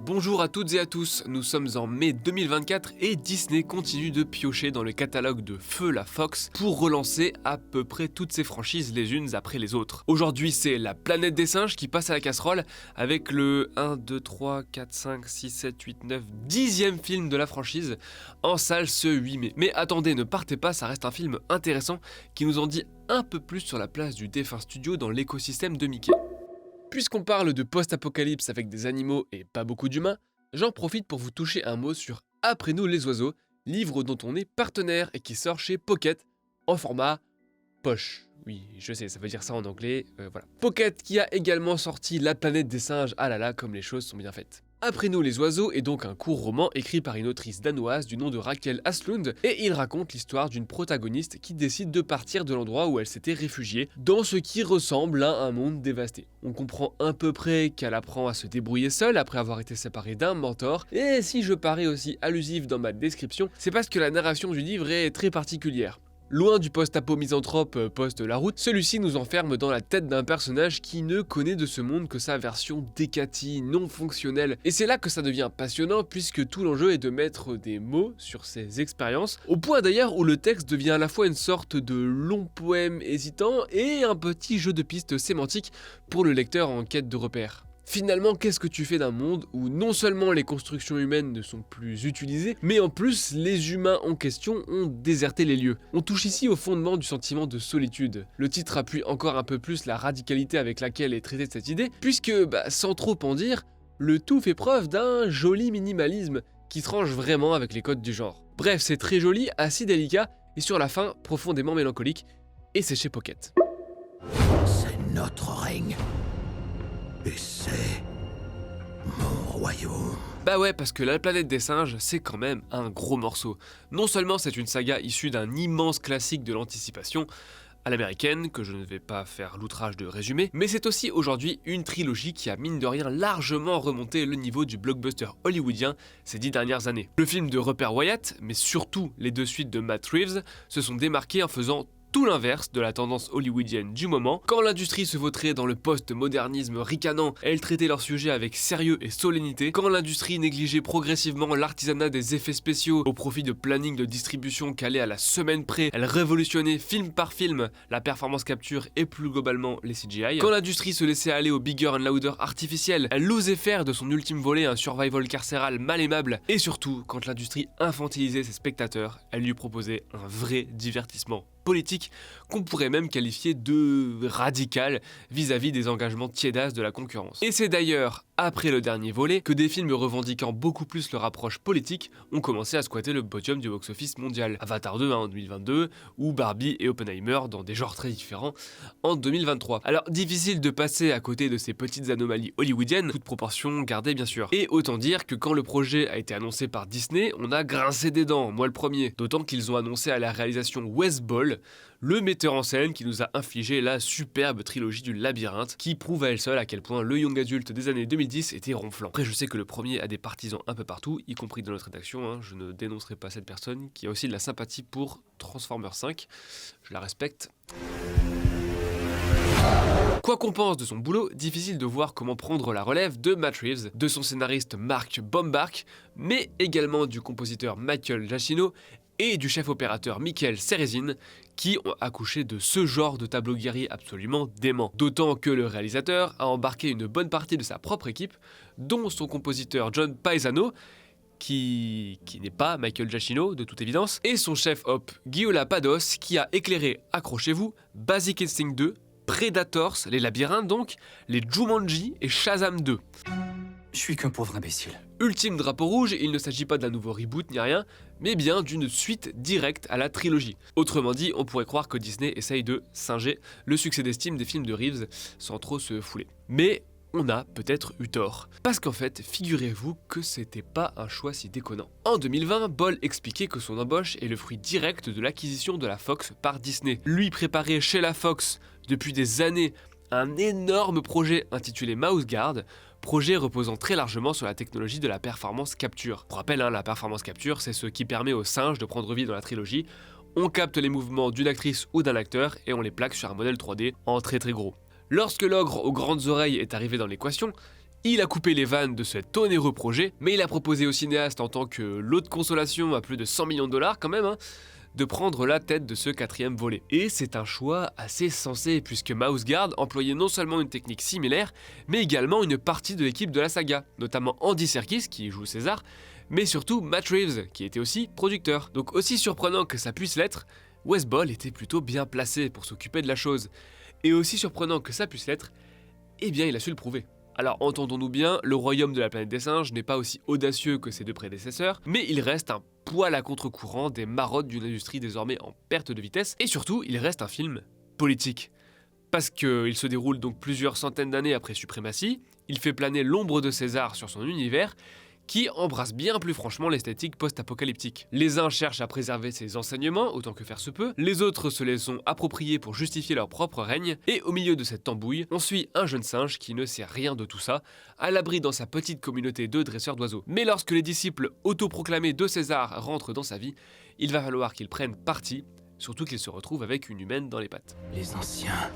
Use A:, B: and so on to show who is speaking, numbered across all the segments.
A: Bonjour à toutes et à tous, nous sommes en mai 2024 et Disney continue de piocher dans le catalogue de feu la Fox pour relancer à peu près toutes ses franchises les unes après les autres. Aujourd'hui c'est La Planète des Singes qui passe à la casserole avec le 1, 2, 3, 4, 5, 6, 7, 8, 9, 10e film de la franchise en salle ce 8 mai. Mais attendez, ne partez pas, ça reste un film intéressant qui nous en dit un peu plus sur la place du défunt studio dans l'écosystème de Mickey. Puisqu'on parle de post-apocalypse avec des animaux et pas beaucoup d'humains, j'en profite pour vous toucher un mot sur Après nous les oiseaux, livre dont on est partenaire et qui sort chez Pocket en format poche. Oui, je sais, ça veut dire ça en anglais, voilà. Pocket qui a également sorti La Planète des Singes, ah là là, comme les choses sont bien faites. Après nous les oiseaux est donc un court roman écrit par une autrice danoise du nom de Raquel Aslund et il raconte l'histoire d'une protagoniste qui décide de partir de l'endroit où elle s'était réfugiée dans ce qui ressemble à un monde dévasté. On comprend à peu près qu'elle apprend à se débrouiller seule après avoir été séparée d'un mentor et si je parais aussi allusif dans ma description, c'est parce que la narration du livre est très particulière. Loin du post-apo misanthrope post-la route, celui-ci nous enferme dans la tête d'un personnage qui ne connaît de ce monde que sa version décatie, non fonctionnelle. Et c'est là que ça devient passionnant puisque tout l'enjeu est de mettre des mots sur ses expériences, au point d'ailleurs où le texte devient à la fois une sorte de long poème hésitant et un petit jeu de pistes sémantiques pour le lecteur en quête de repères. Finalement, qu'est-ce que tu fais d'un monde où non seulement les constructions humaines ne sont plus utilisées, mais en plus les humains en question ont déserté les lieux. On touche ici au fondement du sentiment de solitude. Le titre appuie encore un peu plus la radicalité avec laquelle est traitée cette idée, puisque, sans trop en dire, le tout fait preuve d'un joli minimalisme qui tranche vraiment avec les codes du genre. Bref, c'est très joli, assez délicat, et sur la fin, profondément mélancolique, et c'est chez Pocket.
B: C'est notre règne. Et c'est mon royaume.
A: Bah ouais, parce que La Planète des Singes, c'est quand même un gros morceau. Non seulement c'est une saga issue d'un immense classique de l'anticipation, à l'américaine, que je ne vais pas faire l'outrage de résumer, mais c'est aussi aujourd'hui une trilogie qui a mine de rien largement remonté le niveau du blockbuster hollywoodien ces 10 dernières années. Le film de Rupert Wyatt, mais surtout les deux suites de Matt Reeves, se sont démarqués en faisant tout l'inverse de la tendance hollywoodienne du moment. Quand l'industrie se vautrait dans le post-modernisme ricanant, elle traitait leur sujet avec sérieux et solennité. Quand l'industrie négligeait progressivement l'artisanat des effets spéciaux au profit de planning de distribution calé à la semaine près, elle révolutionnait film par film la performance capture et plus globalement les CGI. Quand l'industrie se laissait aller au bigger and louder artificiel, elle osait faire de son ultime volet un survival carcéral mal aimable. Et surtout, quand l'industrie infantilisait ses spectateurs, elle lui proposait un vrai divertissement politique qu'on pourrait même qualifier de radical vis-à-vis des engagements tiédasses de la concurrence. Et c'est d'ailleurs après le dernier volet que des films revendiquant beaucoup plus leur approche politique ont commencé à squatter le podium du box-office mondial. Avatar 2 en 2022 ou Barbie et Oppenheimer dans des genres très différents en 2023. Alors difficile de passer à côté de ces petites anomalies hollywoodiennes, toute proportion gardée bien sûr. Et autant dire que quand le projet a été annoncé par Disney, on a grincé des dents, moi le premier. D'autant qu'ils ont annoncé à la réalisation Wes Ball, le metteur en scène qui nous a infligé la superbe trilogie du labyrinthe, qui prouve à elle seule à quel point le young adulte des années 2010 était ronflant. Après je sais que le premier a des partisans un peu partout, y compris dans notre rédaction, je ne dénoncerai pas cette personne, qui a aussi de la sympathie pour Transformers 5, je la respecte. Quoi qu'on pense de son boulot, difficile de voir comment prendre la relève de Matt Reeves, de son scénariste Mark Bombark, mais également du compositeur Michael Giacchino et du chef opérateur Michael Cerezin, qui ont accouché de ce genre de tableau guerrier absolument dément. D'autant que le réalisateur a embarqué une bonne partie de sa propre équipe, dont son compositeur John Paesano, qui n'est pas Michael Giacchino de toute évidence, et son chef op Gyula Pados, qui a éclairé, accrochez-vous, Basic Instinct 2, Predators, les labyrinthes donc, les Jumanji et Shazam 2.
B: Je suis qu'un pauvre imbécile.
A: Ultime drapeau rouge, il ne s'agit pas d'un nouveau reboot ni rien, mais bien d'une suite directe à la trilogie. Autrement dit, on pourrait croire que Disney essaye de singer le succès d'estime des films de Reeves sans trop se fouler. Mais on a peut-être eu tort. Parce qu'en fait, figurez-vous que c'était pas un choix si déconnant. En 2020, Ball expliquait que son embauche est le fruit direct de l'acquisition de la Fox par Disney. Lui préparait chez la Fox depuis des années un énorme projet intitulé Mouse Guard, projet reposant très largement sur la technologie de la performance capture. Pour rappel, la performance capture, c'est ce qui permet aux singes de prendre vie dans la trilogie. On capte les mouvements d'une actrice ou d'un acteur et on les plaque sur un modèle 3D en très gros. Lorsque l'ogre aux grandes oreilles est arrivé dans l'équation, Il a coupé les vannes de cet onéreux projet, mais il a proposé au cinéaste en tant que lot de consolation à plus de 100 millions de dollars quand même, de prendre la tête de ce 4e volet. Et c'est un choix assez sensé puisque Mouse Guard employait non seulement une technique similaire, mais également une partie de l'équipe de la saga, notamment Andy Serkis qui joue César, mais surtout Matt Reeves qui était aussi producteur. Donc aussi surprenant que ça puisse l'être, Wes Ball était plutôt bien placé pour s'occuper de la chose. Et aussi surprenant que ça puisse l'être, eh bien il a su le prouver. Alors entendons-nous bien, le royaume de la planète des singes n'est pas aussi audacieux que ses deux prédécesseurs, mais il reste un poil à contre-courant des marottes d'une industrie désormais en perte de vitesse, et surtout il reste un film politique. Parce qu'il se déroule donc plusieurs centaines d'années après Suprématie, il fait planer l'ombre de César sur son univers, qui embrasse bien plus franchement l'esthétique post-apocalyptique. Les uns cherchent à préserver ses enseignements autant que faire se peut, les autres se les ont appropriés pour justifier leur propre règne, et au milieu de cette tambouille, on suit un jeune singe qui ne sait rien de tout ça, à l'abri dans sa petite communauté de dresseurs d'oiseaux. Mais lorsque les disciples autoproclamés de César rentrent dans sa vie, il va falloir qu'il prenne parti, surtout qu'il se retrouve avec une humaine dans les pattes.
B: Les anciens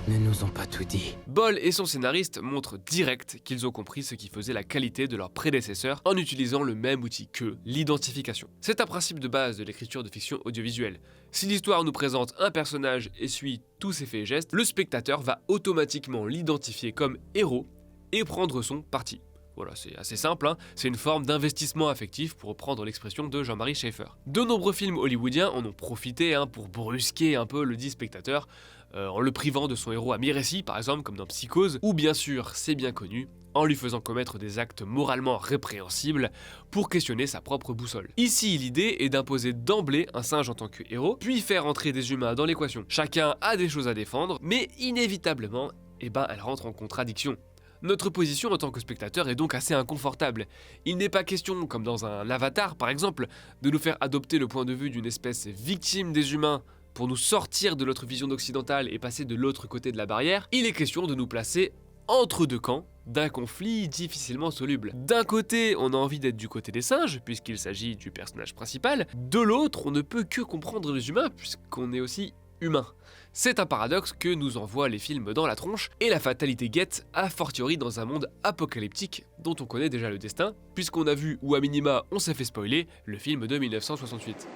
B: ne nous ont pas tout dit.
A: Ball et son scénariste montrent direct qu'ils ont compris ce qui faisait la qualité de leurs prédécesseurs en utilisant le même outil qu'eux, l'identification. C'est un principe de base de l'écriture de fiction audiovisuelle. Si l'histoire nous présente un personnage et suit tous ses faits et gestes, le spectateur va automatiquement l'identifier comme héros et prendre son parti. Voilà, c'est assez simple, c'est une forme d'investissement affectif pour reprendre l'expression de Jean-Marie Schaeffer. De nombreux films hollywoodiens en ont profité pour brusquer un peu le dit spectateur, en le privant de son héros à mi-récit, par exemple comme dans Psychose, ou bien sûr, c'est bien connu, en lui faisant commettre des actes moralement répréhensibles pour questionner sa propre boussole. Ici, l'idée est d'imposer d'emblée un singe en tant que héros, puis faire entrer des humains dans l'équation. Chacun a des choses à défendre, mais inévitablement, elle rentre en contradiction. Notre position en tant que spectateur est donc assez inconfortable. Il n'est pas question, comme dans un Avatar par exemple, de nous faire adopter le point de vue d'une espèce victime des humains pour nous sortir de notre vision occidentale et passer de l'autre côté de la barrière. Il est question de nous placer entre deux camps d'un conflit difficilement soluble. D'un côté, on a envie d'être du côté des singes, puisqu'il s'agit du personnage principal. De l'autre, on ne peut que comprendre les humains, puisqu'on est aussi humain. C'est un paradoxe que nous envoient les films dans la tronche, et la fatalité guette, a fortiori dans un monde apocalyptique dont on connaît déjà le destin, puisqu'on a vu, ou à minima on s'est fait spoiler, le film de 1968.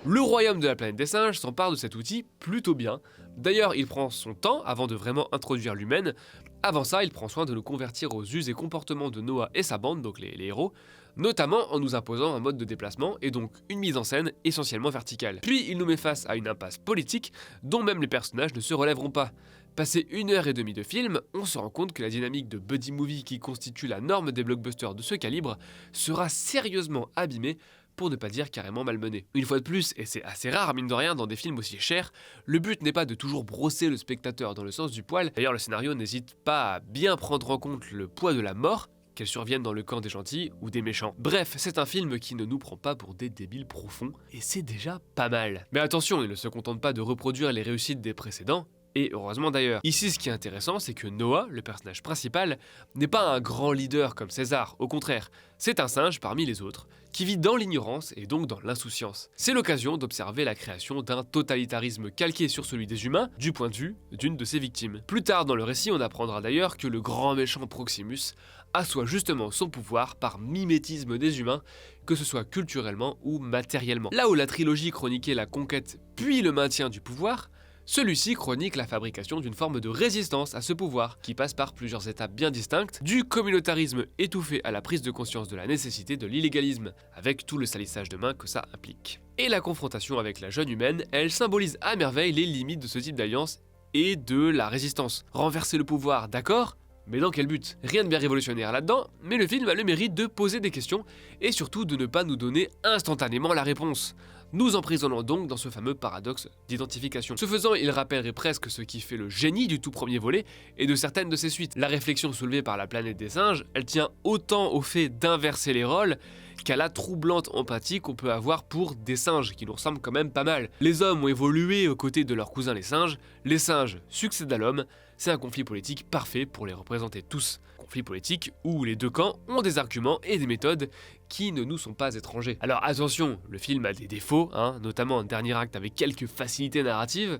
A: Le royaume de la planète des singes s'empare de cet outil plutôt bien. D'ailleurs, il prend son temps avant de vraiment introduire l'humaine. Avant ça, il prend soin de nous convertir aux us et comportements de Noah et sa bande, donc les héros, notamment en nous imposant un mode de déplacement et donc une mise en scène essentiellement verticale. Puis il nous met face à une impasse politique dont même les personnages ne se relèveront pas. Passé 1h30 de film, on se rend compte que la dynamique de buddy movie qui constitue la norme des blockbusters de ce calibre sera sérieusement abîmée, pour ne pas dire carrément malmené. Une fois de plus, et c'est assez rare mine de rien dans des films aussi chers, le but n'est pas de toujours brosser le spectateur dans le sens du poil. D'ailleurs, le scénario n'hésite pas à bien prendre en compte le poids de la mort, qu'elle survienne dans le camp des gentils ou des méchants. Bref, c'est un film qui ne nous prend pas pour des débiles profonds, et c'est déjà pas mal. Mais attention, il ne se contente pas de reproduire les réussites des précédents, et heureusement d'ailleurs. Ici, ce qui est intéressant, c'est que Noah, le personnage principal, n'est pas un grand leader comme César, au contraire, c'est un singe parmi les autres, qui vit dans l'ignorance et donc dans l'insouciance. C'est l'occasion d'observer la création d'un totalitarisme calqué sur celui des humains, du point de vue d'une de ses victimes. Plus tard dans le récit, on apprendra d'ailleurs que le grand méchant Proximus assoit justement son pouvoir par mimétisme des humains, que ce soit culturellement ou matériellement. Là où la trilogie chroniquait la conquête puis le maintien du pouvoir, celui-ci chronique la fabrication d'une forme de résistance à ce pouvoir, qui passe par plusieurs étapes bien distinctes, du communautarisme étouffé à la prise de conscience de la nécessité de l'illégalisme, avec tout le salissage de mains que ça implique. Et la confrontation avec la jeune humaine, elle symbolise à merveille les limites de ce type d'alliance et de la résistance. Renverser le pouvoir, d'accord ? Mais dans quel but ? Rien de bien révolutionnaire là-dedans, mais le film a le mérite de poser des questions et surtout de ne pas nous donner instantanément la réponse, nous emprisonnant donc dans ce fameux paradoxe d'identification. Ce faisant, il rappellerait presque ce qui fait le génie du tout premier volet et de certaines de ses suites. La réflexion soulevée par la planète des singes, elle tient autant au fait d'inverser les rôles qu'à la troublante empathie qu'on peut avoir pour des singes, qui nous ressemblent quand même pas mal. Les hommes ont évolué aux côtés de leurs cousins les singes succèdent à l'homme, c'est un conflit politique parfait pour les représenter tous. Conflit politique où les deux camps ont des arguments et des méthodes qui ne nous sont pas étrangers. Alors attention, le film a des défauts, notamment un dernier acte avec quelques facilités narratives.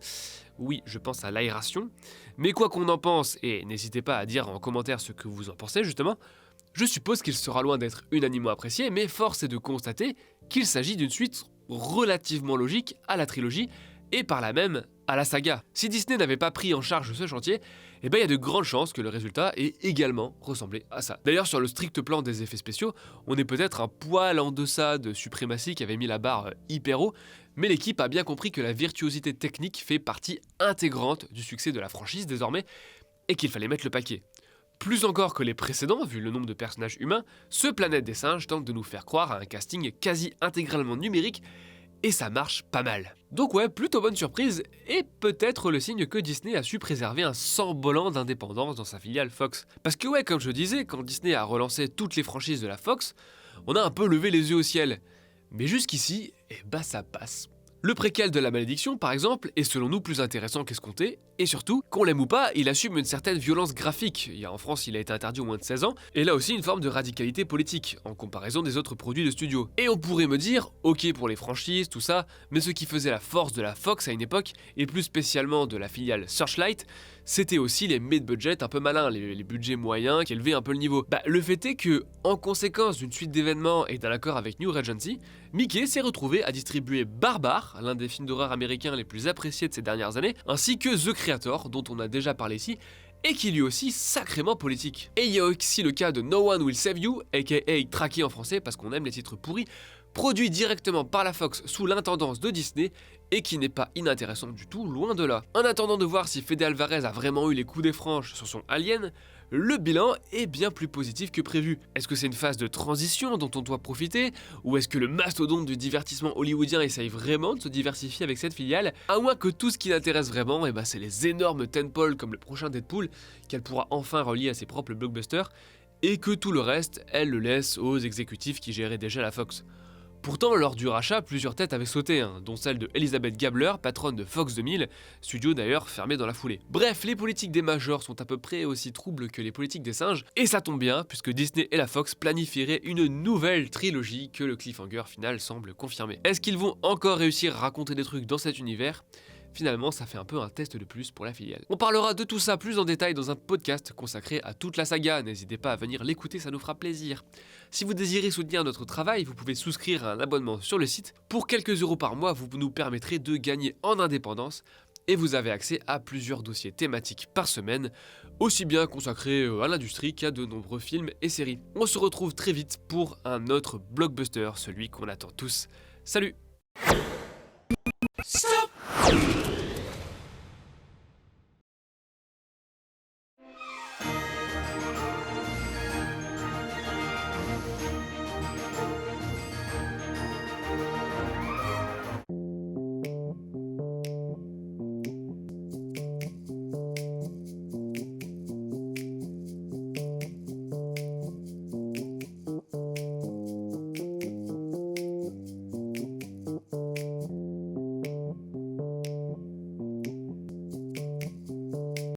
A: Oui, je pense à l'aération. Mais quoi qu'on en pense, et n'hésitez pas à dire en commentaire ce que vous en pensez justement, je suppose qu'il sera loin d'être unanimement apprécié, mais force est de constater qu'il s'agit d'une suite relativement logique à la trilogie, et par là même à la saga. Si Disney n'avait pas pris en charge ce chantier, il y a de grandes chances que le résultat ait également ressemblé à ça. D'ailleurs, sur le strict plan des effets spéciaux, on est peut-être un poil en deçà de Supremacy qui avait mis la barre hyper haut, mais l'équipe a bien compris que la virtuosité technique fait partie intégrante du succès de la franchise désormais, et qu'il fallait mettre le paquet. Plus encore que les précédents, vu le nombre de personnages humains, ce Planète des Singes tente de nous faire croire à un casting quasi intégralement numérique, et ça marche pas mal. Donc ouais, plutôt bonne surprise, et peut-être le signe que Disney a su préserver un semblant d'indépendance dans sa filiale Fox. Parce que ouais, comme je disais, quand Disney a relancé toutes les franchises de la Fox, on a un peu levé les yeux au ciel. Mais jusqu'ici, ça passe. Le préquel de la malédiction, par exemple, est selon nous plus intéressant qu'escompté, et surtout, qu'on l'aime ou pas, il assume une certaine violence graphique. En France, il a été interdit au moins de 16 ans, et là aussi une forme de radicalité politique, en comparaison des autres produits de studio. Et on pourrait me dire, ok pour les franchises, tout ça, mais ce qui faisait la force de la Fox à une époque, et plus spécialement de la filiale Searchlight, c'était aussi les mid-budget un peu malins, les budgets moyens qui élevaient un peu le niveau. Le fait est que, en conséquence d'une suite d'événements et d'un accord avec New Regency, Mickey s'est retrouvé à distribuer Barbare, l'un des films d'horreur américains les plus appréciés de ces dernières années, ainsi que The Creator, dont on a déjà parlé ici, et qui est lui aussi sacrément politique. Et il y a aussi le cas de No One Will Save You, aka traqué en français parce qu'on aime les titres pourris, produit directement par la Fox sous l'intendance de Disney, et qui n'est pas inintéressant du tout, loin de là. En attendant de voir si Fede Alvarez a vraiment eu les coups des franges sur son Alien, le bilan est bien plus positif que prévu. Est-ce que c'est une phase de transition dont on doit profiter, ou est-ce que le mastodonte du divertissement hollywoodien essaye vraiment de se diversifier avec cette filiale, à moins que tout ce qui l'intéresse vraiment, c'est les énormes tentpoles comme le prochain Deadpool, qu'elle pourra enfin relier à ses propres blockbusters, et que tout le reste, elle le laisse aux exécutifs qui géraient déjà la Fox. Pourtant, lors du rachat, plusieurs têtes avaient sauté, dont celle de Elizabeth Gabler, patronne de Fox 2000, studio d'ailleurs fermé dans la foulée. Bref, les politiques des majors sont à peu près aussi troubles que les politiques des singes, et ça tombe bien, puisque Disney et la Fox planifieraient une nouvelle trilogie que le cliffhanger final semble confirmer. Est-ce qu'ils vont encore réussir à raconter des trucs dans cet univers ? Finalement, ça fait un peu un test de plus pour la filiale. On parlera de tout ça plus en détail dans un podcast consacré à toute la saga, n'hésitez pas à venir l'écouter, ça nous fera plaisir. Si vous désirez soutenir notre travail, vous pouvez souscrire à un abonnement sur le site. Pour quelques euros par mois, vous nous permettrez de gagner en indépendance, et vous avez accès à plusieurs dossiers thématiques par semaine, aussi bien consacrés à l'industrie qu'à de nombreux films et séries. On se retrouve très vite pour un autre blockbuster, celui qu'on attend tous. Salut!